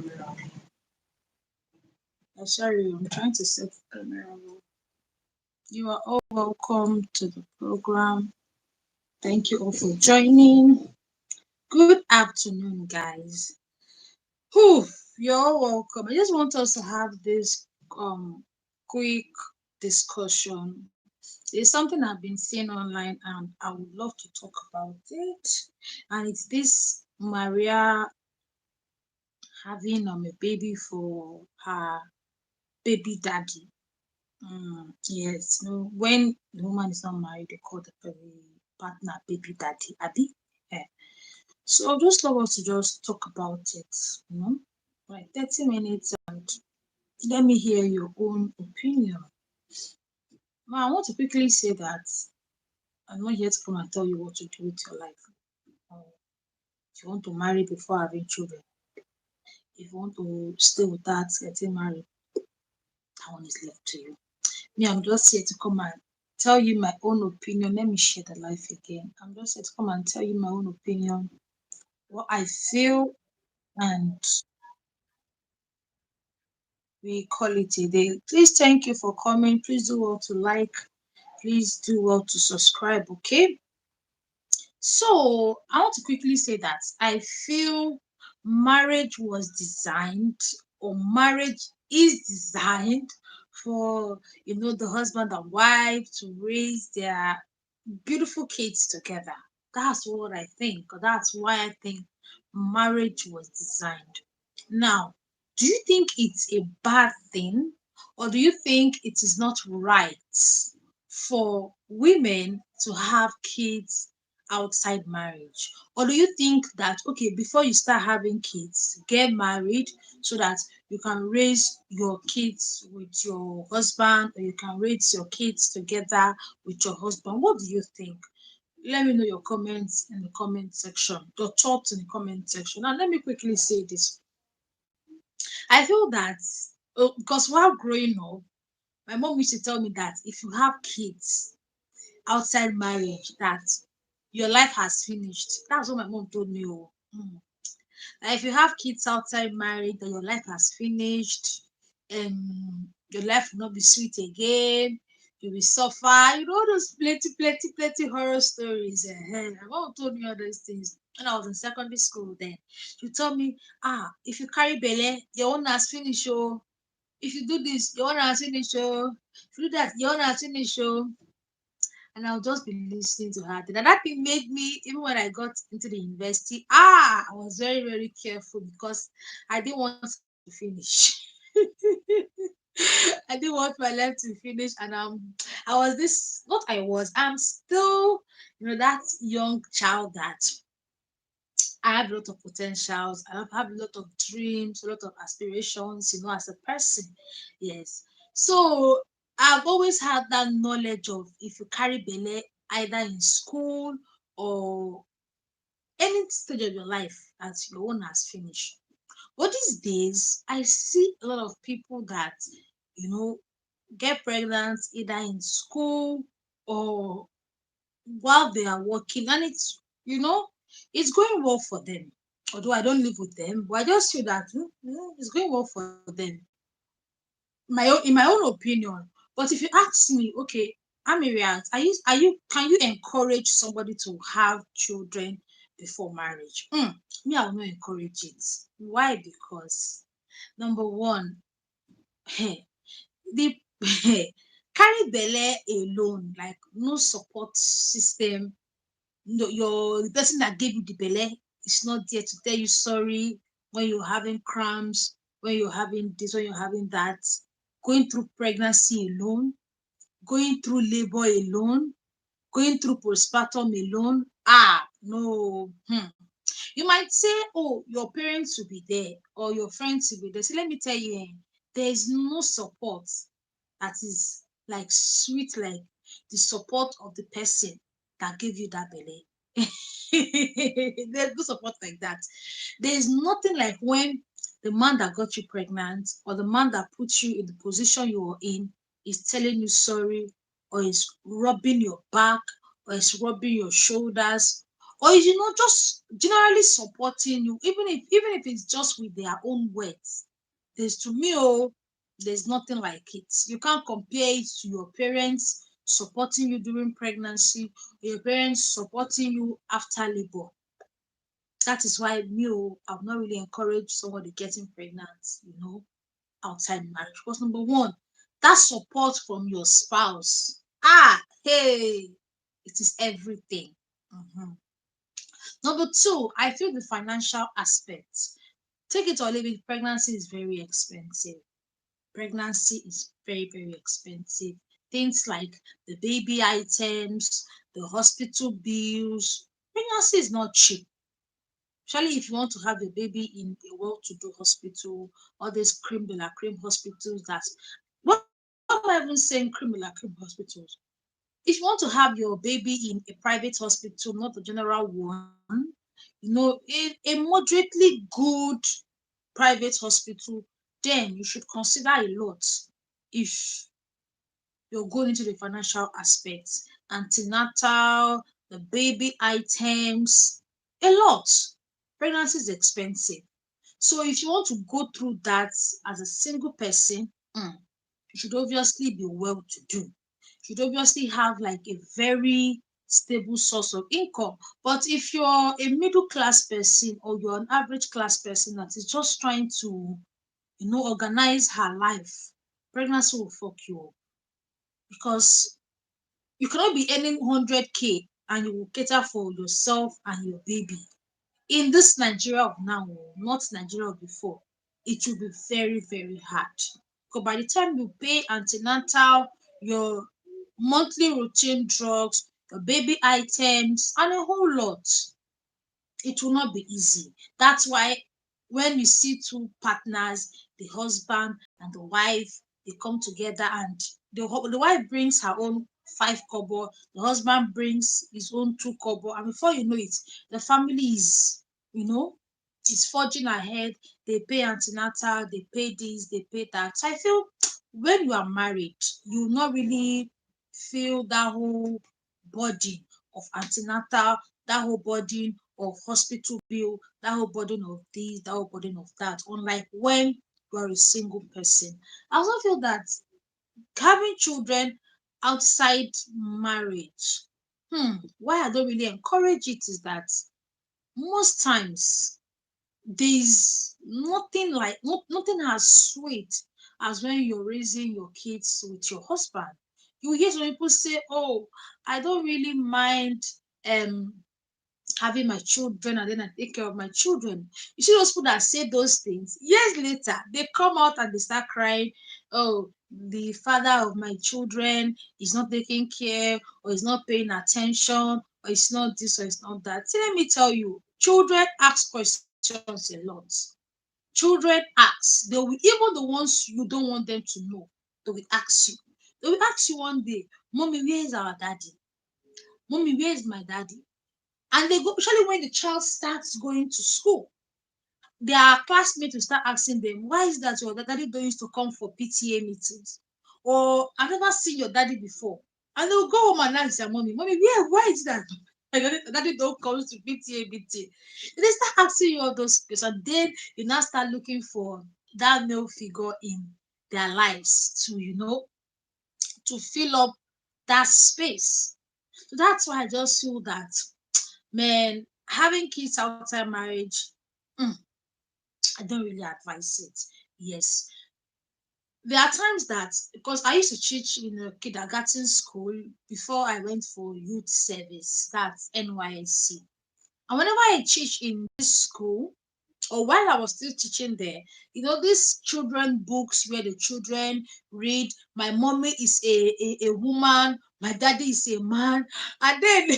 camera. Sorry, I'm trying to set the camera. You are all welcome to the program. Thank you all for joining. Good afternoon, guys. Whew, you're all welcome. I just want us to have this quick discussion. It's something I've been seeing online and I would love to talk about it. And it's this Maria having a baby for her baby daddy. Yes, no, when the woman is not married, they call the partner baby daddy, Abby. Yeah. So I'd just love us to just talk about it, like 30 minutes, and let me hear your own opinion. Now, I want to quickly say that I'm not here to come and tell you what to do with your life. Or if you want to marry before having children, if you want to stay without getting married, that one is left to you. Me, I'm just here to come and tell you my own opinion. Let me share the life again. I'm just here to come and tell you my own opinion, what I feel, and we call it a day. Please thank you for coming. Please do well to like. Please do well to subscribe. Okay. So I want to quickly say that I feel marriage was designed, or marriage is designed for the husband and wife to raise their beautiful kids together. That's what I think. That's why I think marriage was designed. Now, do you think it's a bad thing, or do you think it is not right for women to have kids outside marriage? Or do you think that, okay, before you start having kids, get married so that you can raise your kids with your husband, or you can raise your kids together with your husband? What do you think? Let me know your comments in the comment section, your thoughts in the comment section. And let me quickly say this. I feel that because while growing up, my mom used to tell me that if you have kids outside marriage, that your life has finished. That's what my mom told me. Oh. That if you have kids outside marriage, that your life has finished, and your life will not be sweet again. You will suffer. All those plenty horror stories. My mom told me all those things when I was in secondary school. Then she told me, if you carry belle, your own has finished. Oh, if you do this, your own has finished. Oh, if you do that, your own has finished. Oh, and I'll just be listening to her. And that thing made me, even when I got into the university, I was very, very careful because I didn't want to finish. I didn't want my life to finish, and I was this. What I was, I'm still, that young child that I have a lot of potentials. I have a lot of dreams, a lot of aspirations, as a person. Yes. So I've always had that knowledge of if you carry belle either in school or any stage of your life as your own has finished. But these days, I see a lot of people that, you know, get pregnant either in school or while they are working, and it's going well for them. Although I don't live with them, but I just feel that it's going well for them. In my own opinion. But if you ask me, okay, Amiriat, can you encourage somebody to have children before marriage? Me, I will not encourage it. Why? Because number one, the carry belle alone, like no support system. No, the person that gave you the belle is not there to tell you sorry when you're having cramps, when you're having this, when you're having that. Going through pregnancy alone, going through labor alone, going through postpartum alone. No. You might say, oh, your parents will be there or your friends will be there. So let me tell you, there is no support that is like sweet, like the support of the person that gave you that belly. There's no support like that. There is nothing like when the man that got you pregnant or the man that put you in the position you are in is telling you sorry, or is rubbing your back, or is rubbing your shoulders, or just generally supporting you, even if it's just with their own words. There's to me, there's nothing like it. You can't compare it to your parents supporting you during pregnancy, or your parents supporting you after labor. That is why me, I've not really encouraged somebody getting pregnant, outside marriage. Because number one, that support from your spouse, hey, it is everything. Mhm. Number two, I feel the financial aspect. Take it or leave it, pregnancy is very expensive. Pregnancy is very, very expensive. Things like the baby items, the hospital bills. Pregnancy is not cheap. Especially if you want to have a baby in a well-to-do hospital, all these cream de la cream hospitals. What am I even saying, cream de la cream hospitals? If you want to have your baby in a private hospital, not a general one, a moderately good private hospital, then you should consider a lot if you're going into the financial aspects, antenatal, the baby items, a lot. Pregnancy is expensive. So if you want to go through that as a single person, you should obviously be well to do. You should obviously have like a very stable source of income. But if you're a middle class person or you're an average class person that is just trying to, organize her life, pregnancy will fuck you up because you cannot be earning 100K and you will cater for yourself and your baby. In this Nigeria of now, not Nigeria of before, it will be very, very hard. Because by the time you pay antenatal, your monthly routine drugs, your baby items, and a whole lot, it will not be easy. That's why when you see two partners, the husband and the wife, they come together and the wife brings her own 5 kobo, the husband brings his own 2 kobo, and before you know it, the family you know, is forging ahead. They pay antenatal, they pay this, they pay that. So I feel when you are married, you not really feel that whole burden of antenatal, that whole burden of hospital bill, that whole burden of this, that whole burden of that. Unlike when you are a single person. I also feel that having children outside marriage, why I don't really encourage it is that most times there's nothing like nothing as sweet as when you're raising your kids with your husband. You hear some people say, "Oh, I don't really mind um having my children and then I take care of my children." You see those people that say those things, years later, they come out and they start crying, "Oh, the father of my children is not taking care, or is not paying attention, or it's not this, or it's not that." See, let me tell you, children ask questions a lot. Children ask. They will, even the ones you don't want them to know, they will ask you. They will ask you one day, "Mommy, where is our daddy? Mommy, where is my daddy?" And they go, especially when the child starts going to school, their classmates will start asking them, "Why is that your daddy don't used to come for PTA meetings?" Or, "I've never seen your daddy before." And they'll go home and ask their mommy, "Mommy, why is that my daddy don't come to PTA meeting?" And they start asking you all those questions. And then you now start looking for that male figure in their lives to, to fill up that space. So that's why I just feel that, man, having kids outside marriage, mm, I don't really advise it. Yes, there are times that, because I used to teach in a kindergarten school before I went for youth service, that's NYSC. And whenever I teach in this school, or while I was still teaching there, these children books where the children read, "My mommy is a woman, my daddy is a man." And then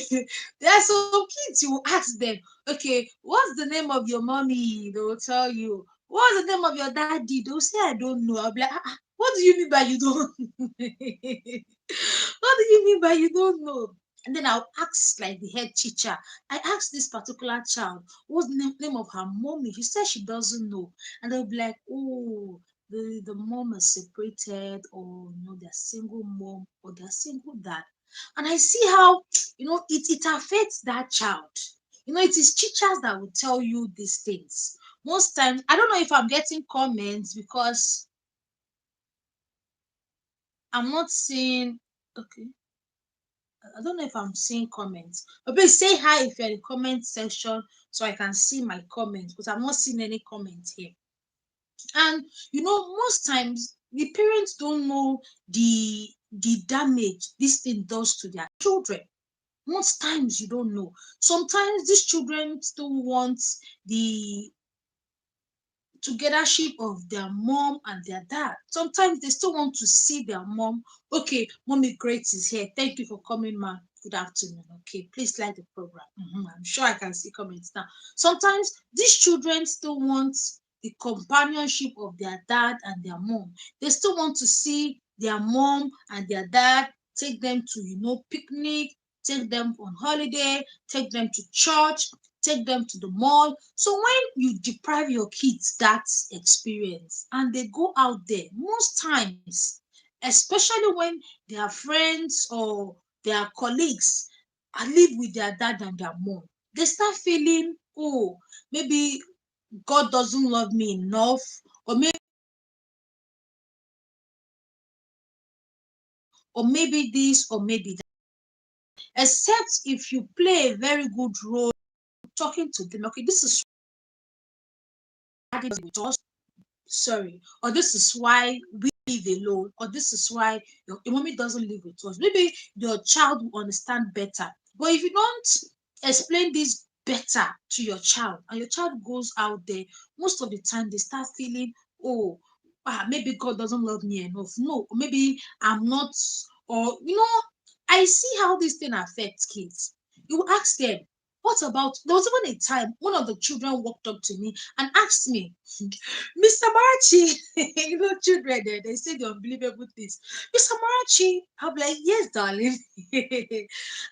there are some kids, you will ask them, "Okay, what's the name of your mommy?" They will tell you. "What's the name of your daddy?" They'll say, "I don't know." I'll be like, "What do you mean by you don't know?" What do you mean by you don't know? And then I'll ask like the head teacher. I asked this particular child, "What's the name of her mommy?" She said she doesn't know. And they'll be like, "Oh, the mom is separated, or they're single mom, or they're single dad." And I see how it affects that child. It is teachers that will tell you these things. Most times, I don't know if I'm getting comments because I'm not seeing. Okay, I don't know if I'm seeing comments. But please say hi if you're in the comment section so I can see my comments because I'm not seeing any comments here. And most times the parents don't know the damage this thing does to their children. Most times you don't know. Sometimes these children still want the togethership of their mom and their dad. Sometimes they still want to see their mom. Okay, Mommy Great is here. Thank you for coming, ma. Good afternoon. Okay, please like the program. I'm sure I can see comments now. Sometimes these children still want the companionship of their dad and their mom. They still want to see their mom and their dad, take them to, picnic, take them on holiday, take them to church, take them to the mall. So when you deprive your kids that experience and they go out there, most times, especially when their friends or their colleagues live with their dad and their mom, they start feeling, oh, maybe God doesn't love me enough, or maybe this, or maybe that. Except if you play a very good role talking to them, okay, this is with us, sorry, or this is why we live alone, or this is why your mommy doesn't live with us. Maybe your child will understand better. But if you don't explain this better to your child and your child goes out there, most of the time they start feeling, oh, maybe God doesn't love me enough. No, or maybe I'm not, or I see how this thing affects kids. You will ask them, what about, there was even a time one of the children walked up to me and asked me, Mr. Marachi, children, they say the unbelievable things. Mr. Marachi, I'll be like, yes, darling. I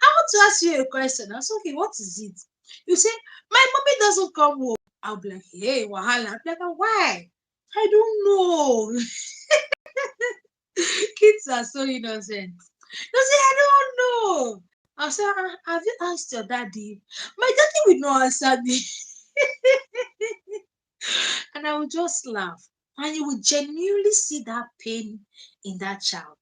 want to ask you a question. I said, okay, what is it? You say, my mommy doesn't come home. I'll be like, hey, Wahala. I'll be like, why? I don't know. Kids are so innocent. They say, I don't know. I'll say, have you asked your daddy? My daddy will not answer me. And I would just laugh. And you would genuinely see that pain in that child.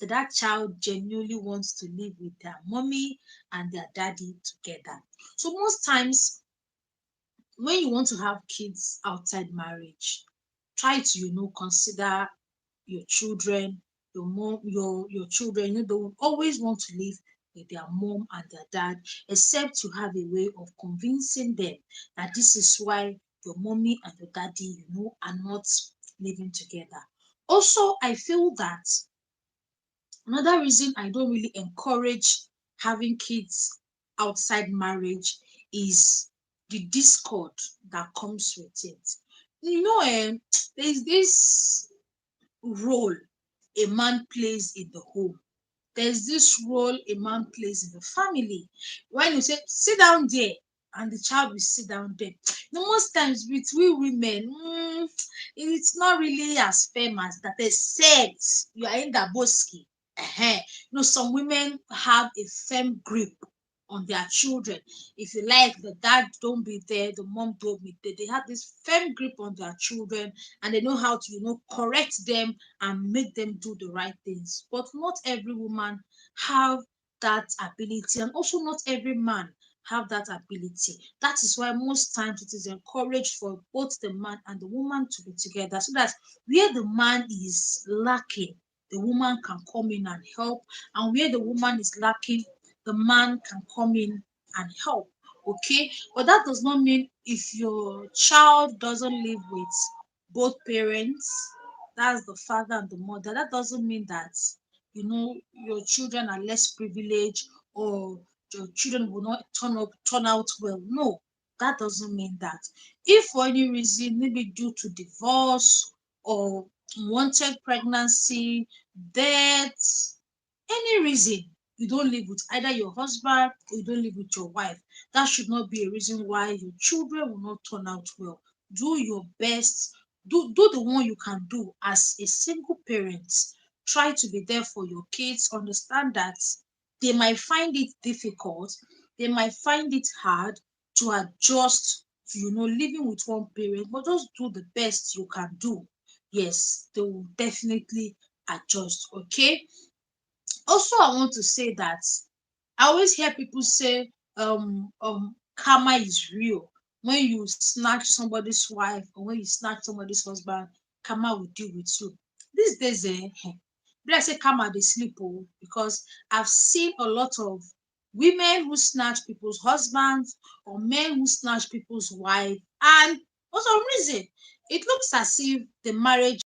That child genuinely wants to live with their mommy and their daddy together. So most times when you want to have kids outside marriage, try to, consider your children, your mom, your children, they will always want to live with their mom and their dad, except you have a way of convincing them that this is why your mommy and your daddy, are not living together. Also, I feel that another reason I don't really encourage having kids outside marriage is the discord that comes with it. There's this role a man plays in the home. There's this role a man plays in the family. When you say, sit down there, and the child will sit down there. Most times with we women, it's not really as firm as that. Except you are in the boski. Some women have a firm grip on their children. If you like, the dad don't be there, the mom don't be there. They have this firm grip on their children and they know how to, correct them and make them do the right things. But not every woman have that ability, and also not every man have that ability. That is why most times it is encouraged for both the man and the woman to be together, so that where the man is lacking, the woman can come in and help, and where the woman is lacking, the man can come in and help. Okay, but that does not mean if your child doesn't live with both parents, that's the father and the mother, that doesn't mean that your children are less privileged, or your children will not turn out well. No, that doesn't mean that. If for any reason, maybe due to divorce or unwanted pregnancy, death, any reason, you don't live with either your husband or you don't live with your wife, that should not be a reason why your children will not turn out well. Do your best. Do the one you can do as a single parent. Try to be there for your kids. Understand that they might find it difficult, they might find it hard to adjust to living with one parent, but just do the best you can do. Yes, they will definitely adjust. Okay. Also, I want to say that I always hear people say karma is real. When you snatch somebody's wife or when you snatch somebody's husband, karma will deal with you. These days, be like say karma dey sleep because I've seen a lot of women who snatch people's husbands or men who snatch people's wife, and for some reason it looks as if the marriage,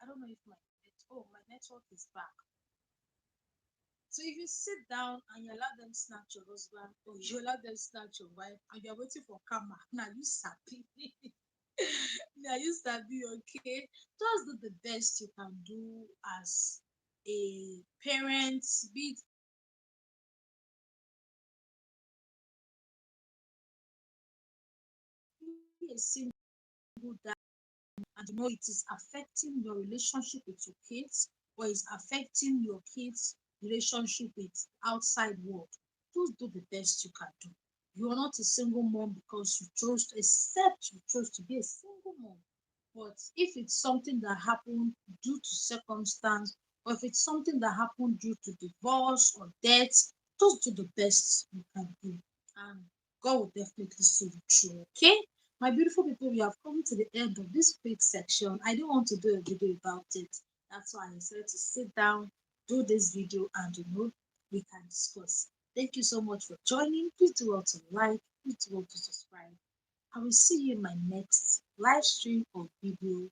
I don't know if my network is back. So if you sit down and you allow them snatch your husband or you allow them snatch your wife and you're waiting for karma, now you sabi. Now you sabi, okay? Just do the best you can do as a parent, be it a single dad, and it is affecting your relationship with your kids or is affecting your kids' relationship with outside world. Just do the best you can do. You are not a single mom because you chose to, except you chose to be a single mom. But if it's something that happened due to circumstance, or if it's something that happened due to divorce or death, just do the best you can do. And God will definitely see you through. Okay? My beautiful people, we have come to the end of this quick section. I didn't want to do a video about it. That's why I decided to sit down, do this video, and we can discuss. Thank you so much for joining. Please do well to like, please do well to subscribe. I will see you in my next live stream or video.